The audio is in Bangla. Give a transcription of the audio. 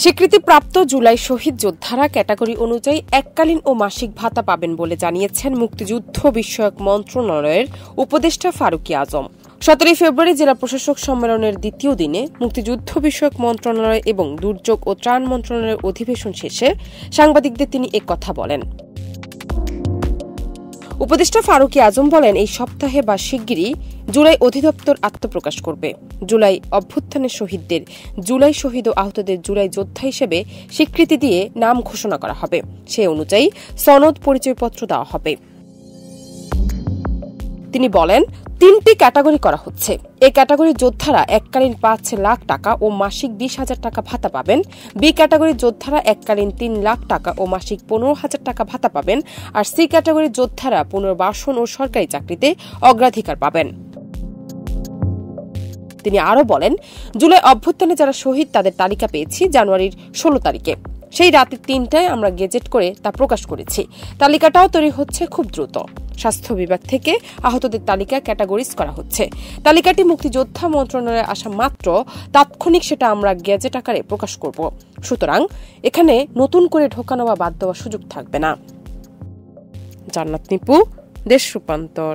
স্বীকৃতিপ্রাপ্ত জুলাই শহীদ যোদ্ধারা ক্যাটাগরি অনুযায়ী এককালীন ও মাসিক ভাতা পাবেন বলে জানিয়েছেন মুক্তিযুদ্ধ বিষয়ক মন্ত্রণালয়ের উপদেষ্টা ফারুকী আজম। 17 ফেব্রুয়ারি জেলা প্রশাসক সম্মেলনের দ্বিতীয় দিনে মুক্তিযুদ্ধ বিষয়ক মন্ত্রণালয় এবং দুর্যোগ ও ত্রাণ মন্ত্রণালয়ের অধিবেশন শেষে সাংবাদিকদের তিনি একথা বলেন। উপদেষ্টা ফারুকী আজম বলেন, এই সপ্তাহে বা শিগগিরই জুলাই অধিদপ্তর আত্মপ্রকাশ করবে। জুলাই অভ্যুত্থানের শহীদদের জুলাই শহীদ ও আহতদের জুলাই যোদ্ধা হিসেবে স্বীকৃতি দিয়ে নাম ঘোষণা করা হবে। সে অনুযায়ী সনদ পরিচয়পত্র দেওয়া হবে। তিনি বলেন, 3টি ক্যাটাগরি করা হচ্ছে। এই ক্যাটাগরির যোদ্ধারা এককালীন 5 লাখ টাকা ও মাসিক 20,000 টাকা ভাতা পাবেন। বি ক্যাটাগরির যোদ্ধারা এককালীন 3 লাখ টাকা ও মাসিক 15,000 টাকা ভাতা পাবেন। আর সি ক্যাটাগরির যোদ্ধারা পুনর্বাসন ও সরকারি চাকরিতে অগ্রাধিকার পাবেন। তিনি আরও বলেন, জুলাই অভ্যুত্থানে যারা শহীদ তাদের তালিকা পেয়েছি জানুয়ারির 16 তারিখে। সেই রাতে 3টায় আমরা গেজেট করে তা প্রকাশ করেছি। তালিকাটাও তৈরি হচ্ছে খুব দ্রুত। স্বাস্থ্য বিভাগ থেকে আহতদের তালিকা ক্যাটাগরিজ করা হচ্ছে। তালিকাটি মুক্তিযোদ্ধা মন্ত্রণালয়ে আসা মাত্র তাৎক্ষণিক সেটা আমরা গেজেট আকারে প্রকাশ করব। সুতরাং এখানে নতুন করে ঢোকানো বা বাদ দেওয়ার সুযোগ থাকবে না। জান্নাত নিপু, দেশ রূপান্তর।